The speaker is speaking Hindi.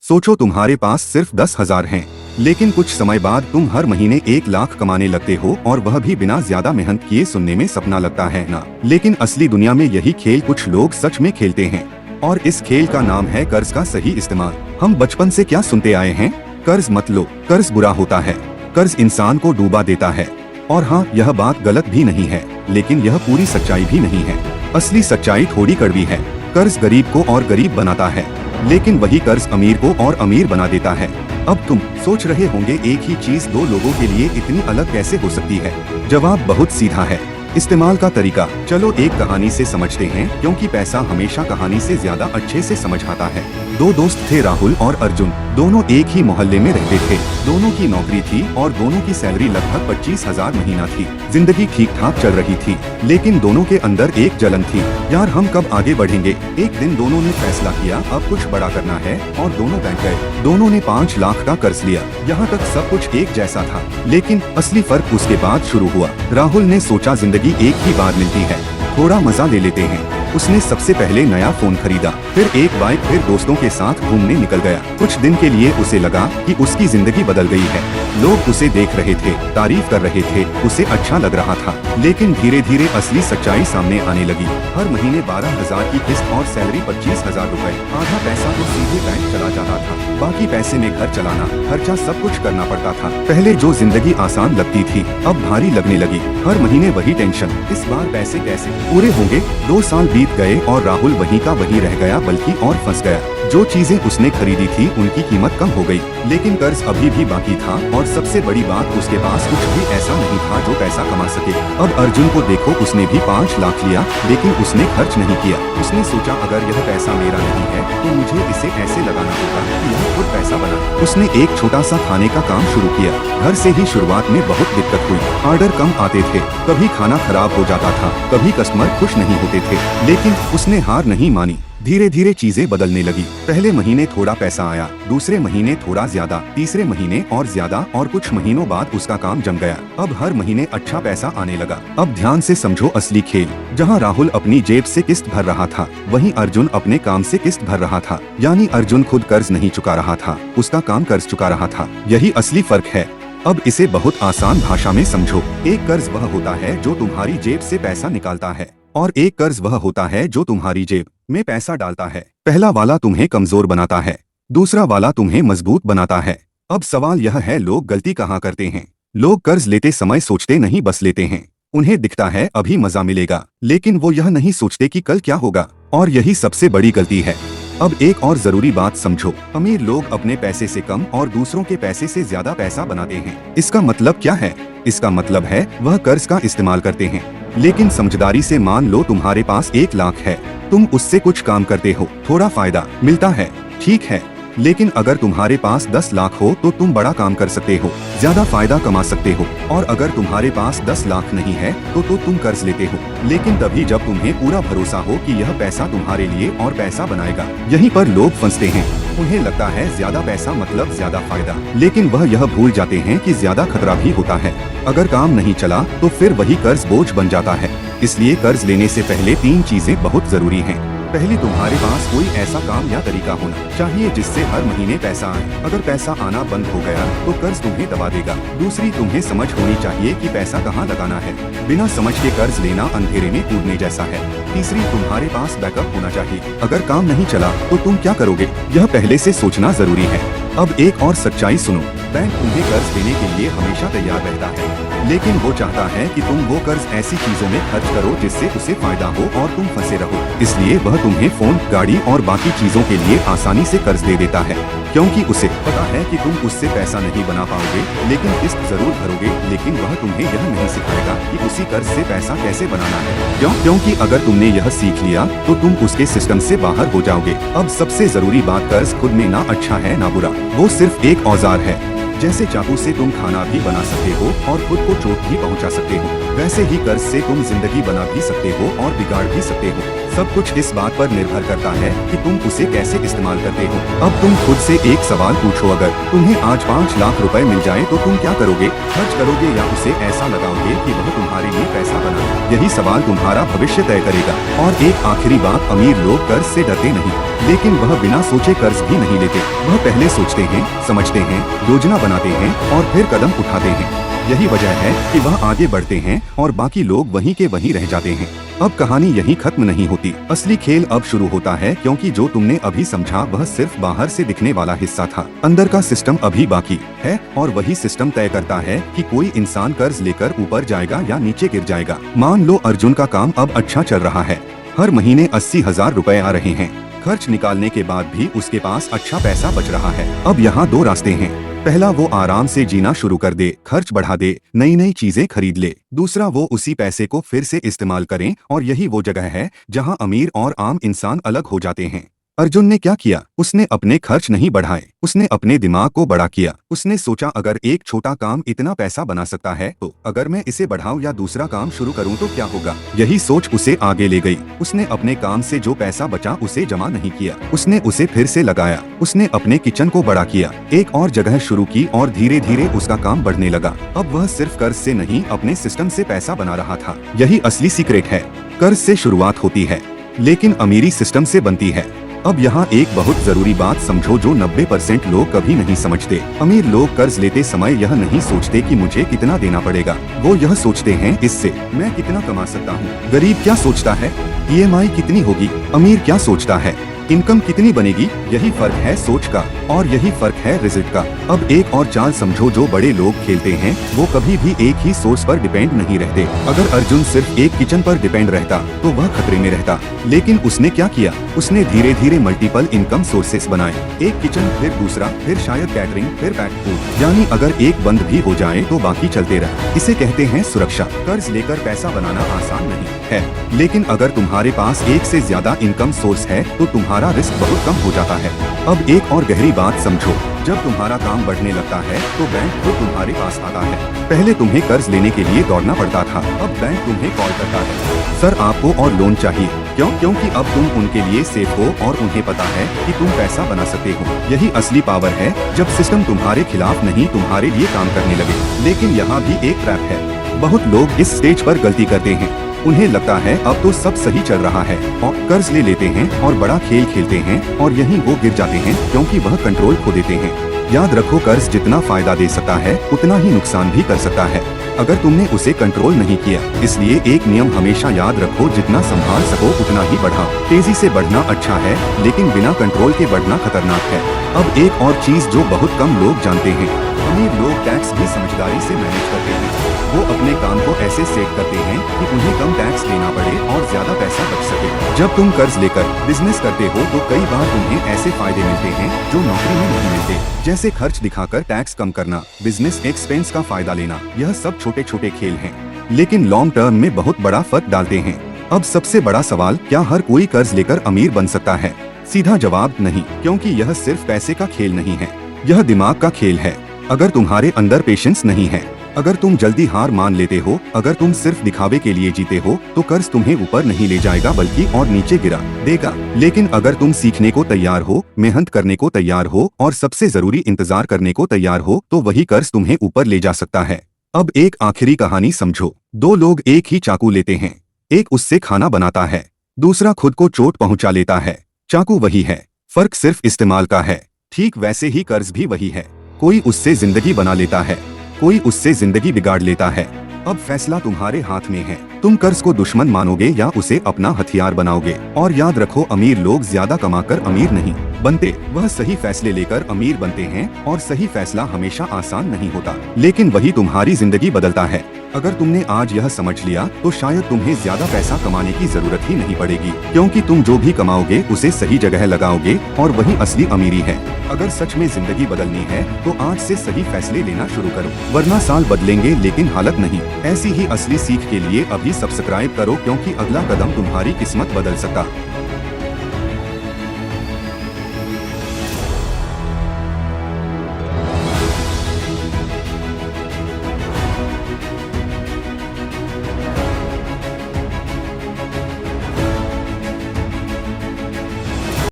सोचो तुम्हारे पास सिर्फ 10,000 हैं, लेकिन कुछ समय बाद तुम हर महीने 1 लाख कमाने लगते हो, और वह भी बिना ज्यादा मेहनत किए। सुनने में सपना लगता है ना, लेकिन असली दुनिया में यही खेल कुछ लोग सच में खेलते हैं, और इस खेल का नाम है कर्ज का सही इस्तेमाल। हम बचपन से क्या सुनते आए हैं? कर्ज मत लो, कर्ज बुरा होता है, कर्ज इंसान को डूबा देता है। और हाँ, यह बात गलत भी नहीं है, लेकिन यह पूरी सच्चाई भी नहीं है। असली सच्चाई थोड़ी कड़वी है। कर्ज गरीब को और गरीब बनाता है, लेकिन वही कर्ज अमीर को और अमीर बना देता है। अब तुम सोच रहे होंगे, एक ही चीज दो लोगों के लिए इतनी अलग कैसे हो सकती है? जवाब बहुत सीधा है, इस्तेमाल का तरीका। चलो एक कहानी से समझते हैं, क्योंकि पैसा हमेशा कहानी से ज्यादा अच्छे से समझ आता है। दो दोस्त थे, राहुल और अर्जुन। दोनों एक ही मोहल्ले में रहते थे। दोनों की नौकरी थी और दोनों की सैलरी लगभग 25,000 महीना थी। जिंदगी ठीक ठाक चल रही थी, लेकिन दोनों के अंदर एक जलन थी, यार हम कब आगे बढ़ेंगे। एक दिन दोनों ने फैसला किया, अब कुछ बड़ा करना है, और दोनों बैंक गए। दोनों ने 5 लाख का कर्ज लिया। यहाँ तक सब कुछ एक जैसा था, लेकिन असली फर्क उसके बाद शुरू हुआ। राहुल ने सोचा, जिंदगी एक ही बार मिलती है, थोड़ा मजा ले लेते हैं। उसने सबसे पहले नया फोन खरीदा, फिर एक बाइक, फिर दोस्तों के साथ घूमने निकल गया। कुछ दिन के लिए उसे लगा कि उसकी जिंदगी बदल गई है। लोग उसे देख रहे थे, तारीफ कर रहे थे, उसे अच्छा लग रहा था। लेकिन धीरे धीरे असली सच्चाई सामने आने लगी। हर महीने 12,000 की किस्त और सैलरी 25,000 रूपए। आधा पैसा तो सीधे बैंक चला जाता था, बाकी पैसे में घर चलाना, खर्चा, सब कुछ करना पड़ता था। पहले जो जिंदगी आसान लगती थी, अब भारी लगने लगी। हर महीने वही टेंशन, इस बार पैसे कैसे पूरे होंगे। 2 साल बीत गए और राहुल वहीं का वहीं रह गया, बल्कि और फंस गया। जो चीजें उसने खरीदी थी उनकी कीमत कम हो गई, लेकिन कर्ज अभी भी बाकी था, और सबसे बड़ी बात, उसके पास कुछ भी ऐसा नहीं था जो पैसा कमा सके। अब अर्जुन को देखो, उसने भी 5 लाख लिया, लेकिन उसने खर्च नहीं किया। उसने सोचा, अगर यह पैसा मेरा नहीं है तो मुझे इसे ऐसे लगाना होगा कि यह खुद पैसा बना। उसने एक छोटा सा खाने का काम शुरू किया। घर से ही शुरुआत में बहुत दिक्कत हुई। ऑर्डर कम आते थे, कभी खाना खराब हो जाता था, कभी कस्टमर खुश नहीं होते थे, लेकिन उसने हार नहीं मानी। धीरे धीरे चीजें बदलने लगी। पहले महीने थोड़ा पैसा आया, दूसरे महीने थोड़ा ज्यादा, तीसरे महीने और ज्यादा, और कुछ महीनों बाद उसका काम जम गया। अब हर महीने अच्छा पैसा आने लगा। अब ध्यान से समझो असली खेल। जहां राहुल अपनी जेब से किस्त भर रहा था, वहीं अर्जुन अपने काम से किस्त भर रहा था। यानी अर्जुन खुद कर्ज नहीं चुका रहा था, उसका काम कर्ज चुका रहा था। यही असली फर्क है। अब इसे बहुत आसान भाषा में समझो। एक कर्ज वह होता है जो तुम्हारी जेब से पैसा निकालता है, और एक कर्ज वह होता है जो तुम्हारी जेब में पैसा डालता है। पहला वाला तुम्हें कमजोर बनाता है, दूसरा वाला तुम्हें मजबूत बनाता है। अब सवाल यह है, लोग गलती कहाँ करते हैं? लोग कर्ज लेते समय सोचते नहीं, बस लेते हैं। उन्हें दिखता है अभी मजा मिलेगा, लेकिन वो यह नहीं सोचते कि कल क्या होगा, और यही सबसे बड़ी गलती है। अब एक और जरूरी बात समझो, अमीर लोग अपने पैसे से कम और दूसरों के पैसे से ज्यादा पैसा बनाते हैं। इसका मतलब क्या है? इसका मतलब है वह कर्ज का इस्तेमाल करते हैं, लेकिन समझदारी से। मान लो तुम्हारे पास 1 लाख है, तुम उससे कुछ काम करते हो, थोड़ा फायदा मिलता है, ठीक है, लेकिन अगर तुम्हारे पास 10 लाख हो तो तुम बड़ा काम कर सकते हो, ज्यादा फायदा कमा सकते हो। और अगर तुम्हारे पास 10 लाख नहीं है तो तुम कर्ज लेते हो, लेकिन तभी जब तुम्हें पूरा भरोसा हो कि यह पैसा तुम्हारे लिए और पैसा बनाएगा। यहीं पर लोग फंसते हैं। उन्हें लगता है ज्यादा पैसा मतलब ज्यादा फायदा, लेकिन वह यह भूल जाते हैं कि ज्यादा खतरा भी होता है। अगर काम नहीं चला तो फिर वही कर्ज बोझ बन जाता है। इसलिए कर्ज लेने से पहले 3 चीजें बहुत जरूरी हैं। पहली, तुम्हारे पास कोई ऐसा काम या तरीका होना चाहिए जिससे हर महीने पैसा आए। अगर पैसा आना बंद हो गया तो कर्ज तुम्हें दबा देगा। दूसरी, तुम्हें समझ होनी चाहिए कि पैसा कहाँ लगाना है। बिना समझ के कर्ज लेना अंधेरे में कूदने जैसा है। तीसरी, तुम्हारे पास बैकअप होना चाहिए। अगर काम नहीं चला तो तुम क्या करोगे, यह पहले से सोचना जरूरी है। अब एक और सच्चाई सुनो, बैंक तुम्हें कर्ज देने के लिए हमेशा तैयार रहता है, लेकिन वो चाहता है कि तुम वो कर्ज ऐसी चीजों में खर्च करो जिससे उसे फायदा हो और तुम फंसे रहो। इसलिए वह तुम्हें फोन, गाड़ी और बाकी चीजों के लिए आसानी से कर्ज दे देता है, क्योंकि उसे पता है कि तुम उससे पैसा नहीं बना पाओगे, लेकिन किस्त जरूर भरोगे। लेकिन वह तुम्हें यह नहीं सिखाएगा कि उसी कर्ज से पैसा कैसे बनाना है। क्योंकि अगर तुमने यह सीख लिया तो तुम उसके सिस्टम से बाहर हो जाओगे। अब सबसे जरूरी बात, कर्ज खुद में ना अच्छा है ना बुरा, वो सिर्फ एक औजार है। जैसे चाकू से तुम खाना भी बना सकते हो और खुद को चोट भी पहुंचा सकते हो, वैसे ही कर्ज से तुम जिंदगी बना भी सकते हो और बिगाड़ भी सकते हो। सब कुछ इस बात पर निर्भर करता है कि तुम उसे कैसे इस्तेमाल करते हो। अब तुम खुद से एक सवाल पूछो, अगर तुम्हें आज 5 लाख रुपए मिल जाए तो तुम क्या करोगे? खर्च करोगे या उसे ऐसा लगाओगे कि वह तुम्हारे लिए पैसा बनाए? यही सवाल तुम्हारा भविष्य तय करेगा। और एक आखिरी बात, अमीर लोग कर्ज से डरते नहीं, लेकिन वह बिना सोचे कर्ज भी नहीं लेते। वह पहले सोचते हैं, समझते हैं, योजना बनाते हैं और फिर कदम उठाते हैं। यही वजह है कि वह आगे बढ़ते हैं और बाकी लोग वहीं के वहीं रह जाते हैं। अब कहानी यहीं खत्म नहीं होती। असली खेल अब शुरू होता है, क्योंकि जो तुमने अभी समझा वह सिर्फ बाहर से दिखने वाला हिस्सा था। अंदर का सिस्टम अभी बाकी है और वही सिस्टम तय करता है कि कोई इंसान कर्ज लेकर ऊपर जाएगा या नीचे गिर जाएगा। मान लो अर्जुन का काम अब अच्छा चल रहा है। हर महीने 80,000 रुपए आ रहे हैं। खर्च निकालने के बाद भी उसके पास अच्छा पैसा बच रहा है। अब यहाँ दो रास्ते हैं। पहला, वो आराम से जीना शुरू कर दे, खर्च बढ़ा दे, नई नई चीजें खरीद ले। दूसरा, वो उसी पैसे को फिर से इस्तेमाल करें और यही वो जगह है जहाँ अमीर और आम इंसान अलग हो जाते हैं। अर्जुन ने क्या किया? उसने अपने खर्च नहीं बढ़ाए, उसने अपने दिमाग को बड़ा किया। उसने सोचा, अगर एक छोटा काम इतना पैसा बना सकता है तो अगर मैं इसे बढ़ाऊं या दूसरा काम शुरू करूं तो क्या होगा? यही सोच उसे आगे ले गई। उसने अपने काम से जो पैसा बचा उसे जमा नहीं किया, उसने उसे फिर से लगाया। उसने अपने किचन को बड़ा किया, एक और जगह शुरू की और धीरे धीरे उसका काम बढ़ने लगा। अब वह सिर्फ कर्ज से नहीं, अपने सिस्टम से पैसा बना रहा था। यही असली सीक्रेट है। कर्ज से शुरुआत होती है, लेकिन अमीरी सिस्टम से बनती है। अब यहाँ एक बहुत जरूरी बात समझो जो 90% लोग कभी नहीं समझते। अमीर लोग कर्ज लेते समय यह नहीं सोचते कि मुझे कितना देना पड़ेगा, वो यह सोचते हैं इससे मैं कितना कमा सकता हूँ। गरीब क्या सोचता है? EMI कितनी होगी। अमीर क्या सोचता है? इनकम कितनी बनेगी। यही फर्क है सोच का और यही फर्क है रिजल्ट का। अब एक और चाल समझो जो बड़े लोग खेलते हैं, वो कभी भी एक ही सोर्स पर डिपेंड नहीं रहते। अगर अर्जुन सिर्फ एक किचन पर डिपेंड रहता तो वह खतरे में रहता, लेकिन उसने क्या किया? उसने धीरे धीरे मल्टीपल इनकम सोर्सेस बनाए। एक किचन, फिर दूसरा, फिर शायद कैटरिंग, फिर पैक्ड फूड। यानी अगर एक बंद भी हो जाए तो बाकी चलते रहे। इसे कहते हैं सुरक्षा। कर्ज लेकर पैसा बनाना आसान नहीं है, लेकिन अगर तुम्हारे पास एक से ज्यादा इनकम सोर्स है तो तुम्हारा रिस्क बहुत कम हो जाता है। अब एक और गहरी बात समझो, जब तुम्हारा काम बढ़ने लगता है तो बैंक खुद तुम्हारे पास आता है। पहले तुम्हें कर्ज लेने के लिए दौड़ना पड़ता था, अब बैंक तुम्हें कॉल करता है, सर आपको और लोन चाहिए। क्यों? क्योंकि अब तुम उनके लिए सेफ हो और उन्हें पता है कि तुम पैसा बना सकते हो। यही असली पावर है, जब सिस्टम तुम्हारे खिलाफ नहीं तुम्हारे लिए काम करने लगे। लेकिन यहाँ भी एक ट्रैप है। बहुत लोग इस स्टेज पर गलती करते हैं। उन्हें लगता है अब तो सब सही चल रहा है और कर्ज ले लेते हैं और बड़ा खेल खेलते हैं और यहीं वो गिर जाते हैं, क्योंकि वह कंट्रोल खो देते हैं। याद रखो, कर्ज जितना फायदा दे सकता है उतना ही नुकसान भी कर सकता है अगर तुमने उसे कंट्रोल नहीं किया। इसलिए एक नियम हमेशा याद रखो, जितना संभाल सको उतना ही बढ़ाओ। तेजी से बढ़ना अच्छा है, लेकिन बिना कंट्रोल के बढ़ना खतरनाक है। अब एक और चीज जो बहुत कम लोग जानते हैं, अमीर लोग टैक्स भी समझदारी से मैनेज करते हैं। वो अपने काम को ऐसे सेट करते हैं कि उन्हें कम टैक्स देना पड़े और ज्यादा पैसा बच सके। जब तुम कर्ज लेकर बिजनेस करते हो तो कई बार तुम्हें ऐसे फायदे मिलते हैं जो नौकरी में नहीं मिलते, जैसे खर्च दिखाकर टैक्स कम करना, बिजनेस एक्सपेंस का फायदा लेना। यह सब छोटे छोटे खेल हैं, लेकिन लॉन्ग टर्म में बहुत बड़ा फर्क डालते हैं। अब सबसे बड़ा सवाल, क्या हर कोई कर्ज लेकर अमीर बन सकता है? सीधा जवाब नहीं, क्योंकि यह सिर्फ पैसे का खेल नहीं है, यह दिमाग का खेल है। अगर तुम्हारे अंदर पेशेंस नहीं है, अगर तुम जल्दी हार मान लेते हो, अगर तुम सिर्फ दिखावे के लिए जीते हो, तो कर्ज तुम्हें ऊपर नहीं ले जाएगा बल्कि और नीचे गिरा देगा। लेकिन अगर तुम सीखने को तैयार हो, मेहनत करने को तैयार हो और सबसे जरूरी इंतजार करने को तैयार हो, तो वही कर्ज तुम्हें ऊपर ले जा सकता है। अब एक आखिरी कहानी समझो। दो लोग एक ही चाकू लेते हैं, एक उससे खाना बनाता है, दूसरा खुद को चोट पहुंचा लेता है। चाकू वही है, फर्क सिर्फ इस्तेमाल का है। ठीक वैसे ही कर्ज भी वही है, कोई उससे जिंदगी बना लेता है, कोई उससे जिंदगी बिगाड़ लेता है। अब फैसला तुम्हारे हाथ में है, तुम कर्ज को दुश्मन मानोगे या उसे अपना हथियार बनाओगे। और याद रखो, अमीर लोग ज्यादा कमाकर अमीर नहीं बनते, वह सही फैसले लेकर अमीर बनते हैं। और सही फैसला हमेशा आसान नहीं होता, लेकिन वही तुम्हारी जिंदगी बदलता है। अगर तुमने आज यह समझ लिया तो शायद तुम्हें ज्यादा पैसा कमाने की जरूरत ही नहीं पड़ेगी, क्योंकि तुम जो भी कमाओगे उसे सही जगह लगाओगे और वही असली अमीरी है। अगर सच में जिंदगी बदलनी है तो आज से सही फैसले लेना शुरू करो, वरना साल बदलेंगे लेकिन हालत नहीं। ऐसी ही असली सीख के लिए अभी सब्सक्राइब करो, क्योंकि अगला कदम तुम्हारी किस्मत बदल सकता